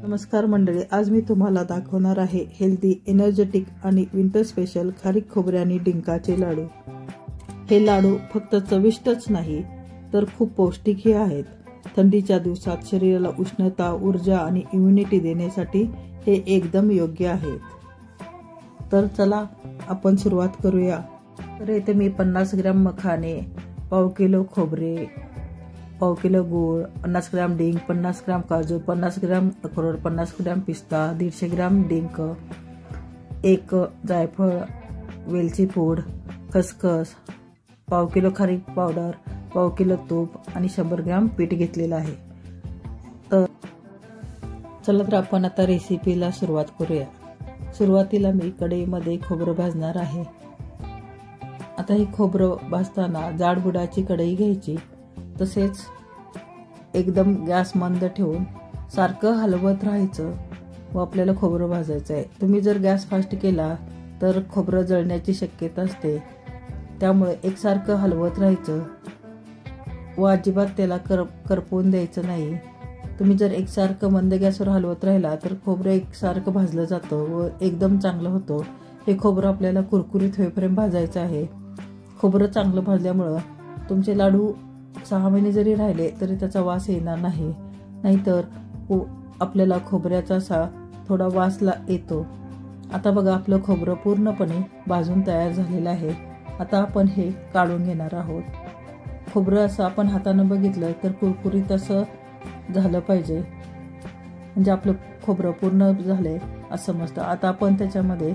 नमस्कार मंडळी, आज मी तुम्हाला दाखवणार आहे हेल्दी, एनर्जेटिक आणि विंटर स्पेशल खारीक खोबरे आणि डिंकाचे लाडू। हे लाडू फक्त चविष्टच नाही तर खूप पौष्टिकही आहेत। थंडीच्या दिवसात शरीराला उष्णता, ऊर्जा आणि इम्युनिटी देण्यासाठी हे एकदम योग्य आहेत। तर चला आपण सुरुवात करूया। तर इथे मी 50 ग्रॅम मखाने, पाव किलो खोबरे, पाव किलो गूळ, 50 ग्रॅम डिंक, 50 ग्रॅम काजू, 50 ग्रॅम अक्रोड, 50 ग्रॅम पिस्ता, 150 ग्रॅम डिंक, 1 जायफळ, वेलची पूड, खसखस, पाव किलो खारीक पावडर, पाव किलो तूप आणि 100 ग्रॅम पीठ घेतलेलं आहे। तर चला तर आपण आता रेसिपीला सुरुवात करूया। सुरुवातीला मी कढईमध्ये खोबरं भाजणार आहे। आता ही खोबरं भाजताना जाड बुडाची कढई घ्यायची, तसेच एकदम गॅस मंद ठेवून सारखं हलवत राहायचं व आपल्याला खोबरं भाजायचं आहे। तुम्ही जर गॅस फास्ट केला तर खोबरं जळण्याची शक्यता असते, त्यामुळे एकसारखं हलवत राहायचं व अजिबात त्याला करपवून द्यायचं नाही। तुम्ही जर एकसारखं मंद गॅसवर हलवत राहिला तर खोबरं एकसारखं भाजलं जातं व एकदम चांगलं होतं। हे खोबरं आपल्याला कुरकुरीत होईपर्यंत भाजायचं आहे। खोबरं चांगलं भाजल्यामुळं तुमचे लाडू 6 महिने जरी राहिले तरी त्याचा वास येणार नाही, नाहीतर आपल्याला खोबऱ्याचा असा थोडा वास येतो। आता बघा, आपलं खोबरं पूर्णपणे भाजून तयार झालेलं आहे। आता आपण हे काढून घेणार आहोत। खोबरं असं आपण हातानं बघितलं तर कुरकुरीत असं झालं पाहिजे, म्हणजे आपलं खोबरं पूर्ण झालंय असं समजतं। आता आपण त्याच्यामध्ये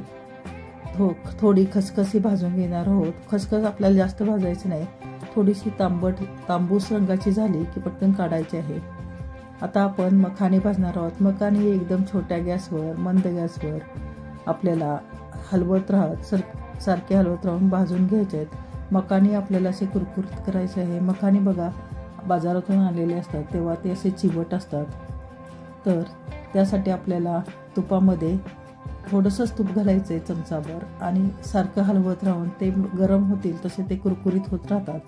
थोडी खसखसी भाजून घेणार आहोत। खसखस आपल्याला जास्त भाजायची नाही, थोडीशी तांबूस रंगाची झाली की पटकन काढायची आहे। आता आपण मखाने भाजणार आहोत। मखाने एकदम छोट्या गॅसवर, मंद गॅसवर आपल्याला हलवत राहत सारखे हलवत राहून भाजून घ्यायचे आहेत। मखाने आपल्याला असे कुरकुरीत करायचे आहे। मखाने बघा बाजारातून आलेले असतात तेव्हा ते असे चिवट असतात, तर त्यासाठी आपल्याला तुपामध्ये थोडंसंच तूप घालायचं आहे, चमचाभर, आणि सारखं हलवत राहून ते गरम होतील तसे ते कुरकुरीत होत राहतात।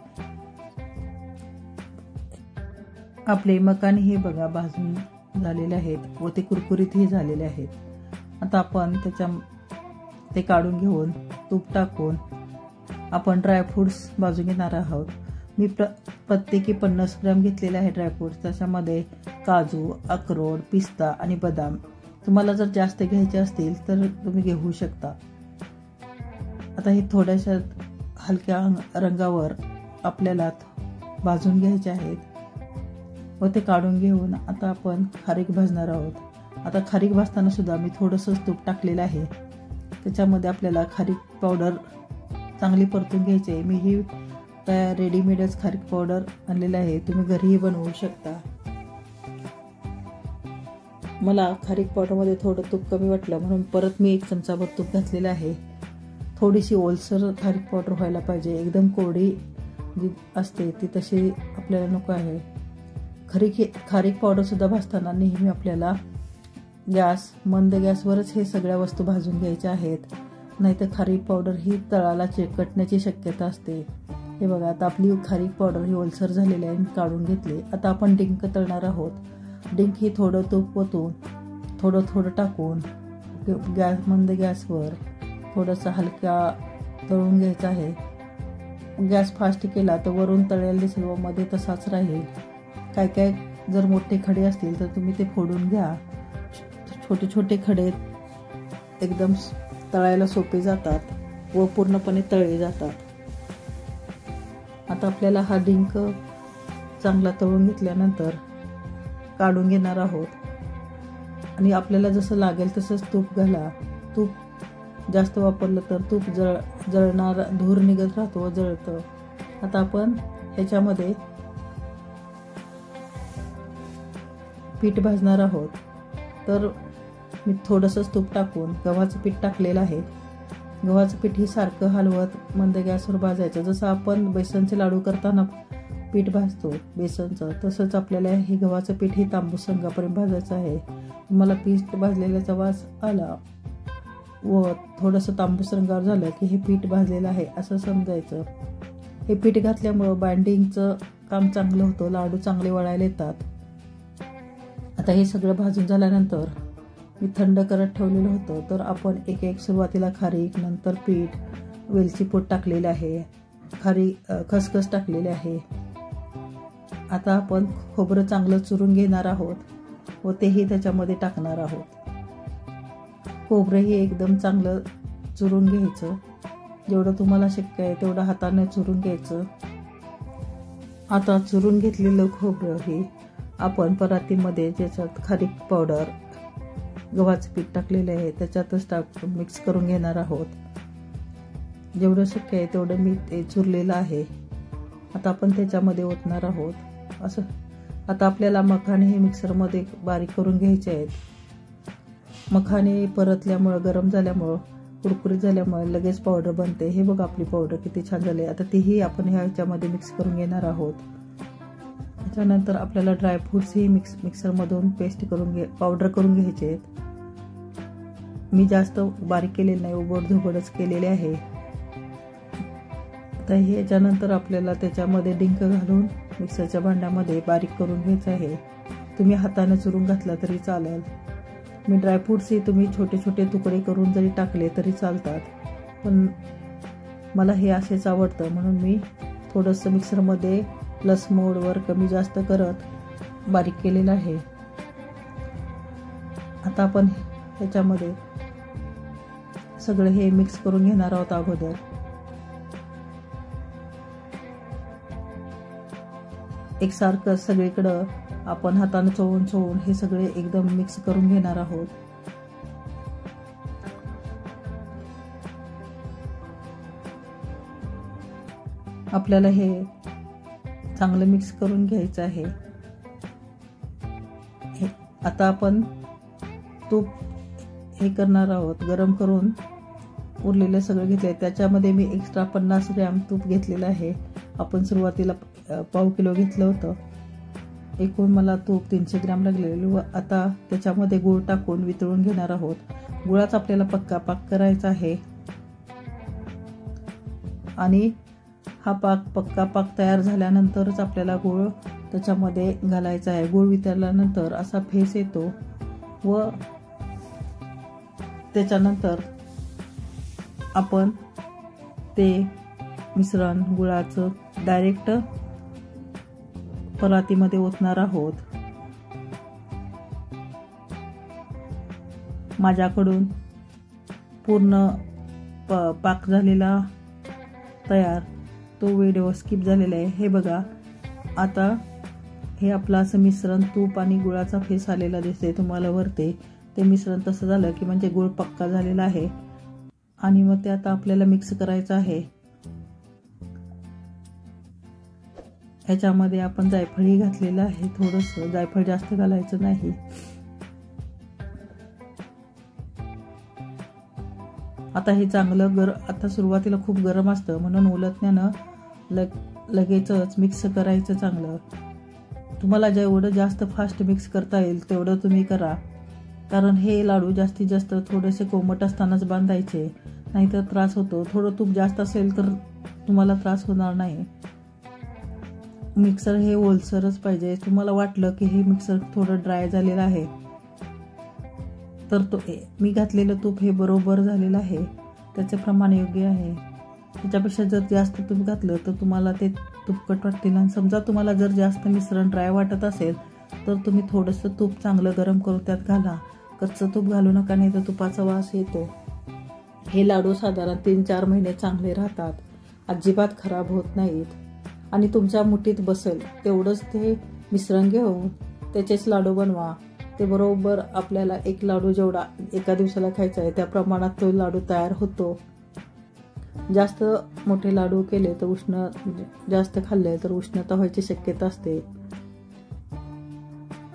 आपले मखाने हे बघा भाजून झालेले आहेत व ते कुरकुरीतही झालेले आहेत। आता आपण ते काढून घेऊन तूप टाकून आपण ड्रायफ्रूट्स भाजून घेणार आहोत। मी प्रत्येकी 50 ग्रॅम घेतलेले आहे ड्रायफ्रूट्स। त्याच्यामध्ये काजू, अक्रोड, पिस्ता आणि बदाम। तुम्हाला जर जास्त घ्यायचे असतील तर तुम्ही घेऊ शकता। आता हे थोड्याशा हलक्या रंगावर आपल्याला भाजून घ्यायचे आहेत व ते काढून घेऊन आता आपण खारीक भाजणार आहोत। आता खारीक भाजताना सुद्धा मी थोडंसं तूप टाकलेलं आहे। त्याच्यामध्ये आपल्याला खारीक पावडर चांगली परतून घ्यायची आहे। मी ही रेडीमेडच खारीक पावडर आणलेलं आहे, तुम्ही घरीही बनवू शकता। मला खारीक पावडरमध्ये थोडं तूप कमी वाटलं म्हणून परत मी 1 चमचाभर तूप घातलेलं आहे। थोडीशी ओलसर खारीक पावडर व्हायला पाहिजे, एकदम कोरडी जी असते ती तशी आपल्याला नको आहे। खारीक पावडर सुद्धा भाजताना नेहमी आपल्याला मंद गॅसवरच हे सगळ्या वस्तू भाजून घ्यायच्या आहेत, नाहीतर खारीक पावडर ही तळाला चिकटण्याची शक्यता असते। हे बघा, आता आपली खारीक पावडर ही ओलसर झालेली आहे, काढून घेतली। आता आपण डिंक तळणार आहोत। डिंक ही थोडं तूप ओतून थोडं टाकून मंद गॅसवर थोडंसं हलक्या तळून घ्यायचं आहे। गॅस फास्ट केला तर वरून तळलेला दिसेल व मध्ये तसाच राहील। काय जर मोठे खडे असतील तर तुम्ही ते फोडून घ्या। छोटे छोटे खडे एकदम तळायला सोपे जातात व पूर्णपणे तळले जातात। आता आपल्याला हा डिंक चांगला तळून घेतल्यानंतर काढून घेणार आहोत आणि आपल्याला जसं लागेल तसंच तूप घाला। तूप जास्त वापरलं तर तूप जळणार, धूर निघत राहतो व जळतं। आता आपण ह्याच्यामध्ये पीठ भाजणार आहोत, तर मी थोडंसंच तूप टाकून गव्हाचं पीठ टाकलेलं आहे। गव्हाचं पीठ ही सारखं हलवत मंद गॅसवर भाजायचं। जसं आपण बेसनचे लाडू करताना पीठ भाजतो बेसनचं, तसंच आपल्याला हे गव्हाचं पीठ ही तांबूस रंगापर्यंत भाजायचं आहे। मला पीठ भाजलेल्याचा वास आला व थोडंसं तांबूस रंगावर झालं की हे पीठ भाजलेलं आहे असं समजायचं। हे पीठ घातल्यामुळं बाइंडिंगचं काम चांगलं होतं, लाडू चांगले वळायला येतात। आता हे सगळं भाजून झाल्यानंतर मी थंड करत ठेवलेलं होतं. तर आपण एक एक सुरुवातीला खारीक, नंतर पीठ, वेलची पूड टाकलेली आहे, खसखस टाकलेली आहे. आता आपण खोबरं चांगलं चुरून घेणार आहोत व तेही त्याच्यामध्ये टाकणार आहोत. खोबरंही एकदम चांगलं चुरून घ्यायचं. जेवढं तुम्हाला शक्य आहे तेवढं हाताने चुरून घ्यायचं. आता चुरून घेतलेलं खोबरं हे आपण ज्याच्यात खारीक पावडर, गव्हाचं पीठ टाकलेलं आहे त्याच्यातच मिक्स करून घेणार आहोत. जेवढं शक्य आहे तेवढं मी ते चुरलेलं आहे. आता आपण त्याच्यामध्ये ओतणार आहोत. असं आता आपल्याला मखाणे हे मिक्सरमध्ये बारीक करून घ्यायचे आहेत. मखाणे परतल्यामुळं, गरम झाल्यामुळं, कुरकुरीत झाल्यामुळे लगेच पावडर बनते. हे बघा आपली पावडर किती छान झाली. आता तीही आपण ह्याच्यामध्ये मिक्स करून घेणार आहोत. त्याच्यानंतर आपल्याला ड्रायफ्रूट्सही मिक्सरमधून पावडर करून घ्यायचे आहेत. मी जास्त बारीक केलेले नाही, उबडधोबडच केलेले आहे. आता ह्याच्यानंतर आपल्याला त्याच्यामध्ये डिंक घालून मिक्सरच्या भांड्यामध्ये बारीक करून घ्यायचं आहे. तुम्ही हाताने चुरून घातला तरी चालेल. मी ड्रायफ्रूट्सही तुम्ही छोटे छोटे तुकडे करून जरी टाकले तरी चालतात, पण मला हे असेच आवडतं म्हणून मी थोडंसं मिक्सरमध्ये प्लस मोडवर कमी जास्त करत बारीक केलेलं आहे. आता आपण ह्याच्यामध्ये सगळं हे मिक्स करून घेणार आहोत. अगोदर एकसारखं सगळीकडं आपण हाताने चोळून हे सगळे एकदम मिक्स करून घेणार आहोत. आपल्याला हे चांगलं मिक्स करून घ्यायचं आहे. आता आपण तूप हे करणार आहोत. गरम करून उरलेलं सगळं घेतलंय. त्याच्यामध्ये मी एक्स्ट्रा 50 ग्रॅम तूप घेतलेलं आहे. आपण सुरुवातीला पाव किलो घेतलं होतं. एकूण मला तूप 300 ग्रॅम लागलेलं. व आता त्याच्यामध्ये गूळ टाकून वितळून घेणार आहोत. गुळाचा आपल्याला पक्का पाक करायचा आहे आणि हा पक्का पाक तयार झाल्यानंतरच आपल्याला गूळ त्याच्यामध्ये घालायचा आहे. गूळ वितळल्यानंतर असा फेस येतो व त्याच्यानंतर आपण ते मिश्रण गुळाचं डायरेक्ट परातीमध्ये ओतणार आहोत. माझ्याकडून पूर्ण पाक झालेला तयार, तो व्हिडिओ स्किप झालेला आहे. हे बघा, आता हे आपलं असं मिश्रण तूप आणि गुळाचा फेस आलेला दिसते तुम्हाला वरते. ते मिश्रण तसं झालं की म्हणजे गुळ पक्का झालेला आहे. आणि मग ते आता आपल्याला मिक्स करायचं आहे. ह्याच्यामध्ये आपण जायफळही घातलेलं आहे. थोडंसं जायफळ जास्त घालायचं नाही. आता हे चांगलं आता सुरुवातीला खूप गरम असतं म्हणून उलटण्यानं लगेचच मिक्स करायचं चांगलं. तुम्हाला जेवढं जास्त फास्ट मिक्स करता येईल तेवढं तुम्ही करा, कारण हे लाडू जास्तीत जास्त थोडेसे कोमट असतानाच बांधायचे, नाहीतर त्रास होतो. थोडं तूप जास्त असेल तर तुम्हाला त्रास होणार नाही. मिक्सर हे ओलसरच पाहिजे. तुम्हाला वाटलं की हे मिक्सर थोडं ड्राय झालेलं आहे तर मी घातलेलं तूप हे बरोबर झालेलं आहे, त्याचे प्रमाण योग्य आहे. त्याच्यापेक्षा जर जास्त तूप घातलं तर तुम्हाला ते तुपकट वाटतील. आणि समजा तुम्हाला जर जास्त मिश्रण ड्राय वाटत असेल तर तुम्ही थोडंसं तूप चांगलं गरम करून त्यात घाला. कच्चं तूप घालू नका, नाही तर तुपाचा वास येतो. हे लाडू साधारण 3-4 महिने चांगले राहतात, अजिबात खराब होत नाहीत. आणि तुमच्या मुठीत बसेल तेवढंच ते मिश्रण घेऊन त्याचेच लाडू बनवा. ते बरोबर आपल्याला एक लाडू जेवढा एका दिवसाला खायचा आहे त्या प्रमाणात तो लाडू तयार होतो. जास्त मोठे लाडू केले तर जास्त खाल्ले तर उष्णता व्हायची शक्यता असते.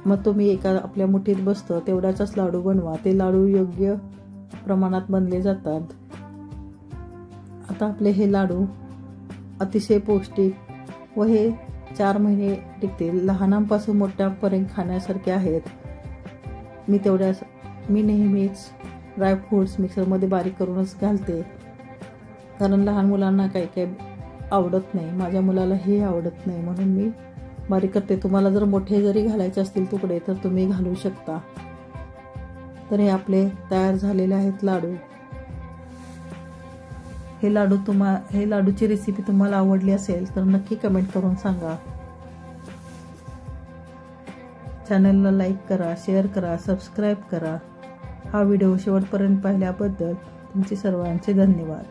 मग तुम्ही आपल्या मुठीत बसतं तेवढ्याचाच लाडू बनवा. ते लाडू योग्य प्रमाणात बनले जातात. आता आपले हे लाडू अतिशय पौष्टिक व हे 4 महिने टिकतील. लहानांपासून मोठ्यापर्यंत खाण्यासारखे आहेत. मी नेहमीच ड्रायफ्रूट्स मिक्सरमध्ये बारीक करूनच घालते, कारण लहान मुलांना काही आवडत नाही. माझ्या मुलाला हे आवडत नाही म्हणून मी बारीक करते. तुम्हाला जर मोठे जरी घालायचे असतील तुकडे तर तुम्ही घालू शकता. तर हे आपले तयार झालेले आहेत लाडू. हे लाडूची रेसिपी तुम्हाला आवडली असेल तर नक्की कमेंट करून सांगा. चॅनलला लाईक करा, शेअर करा, सबस्क्राईब करा. हा व्हिडिओ शेवटपर्यंत पाहिल्याबद्दल तुमचे सर्वांचे धन्यवाद.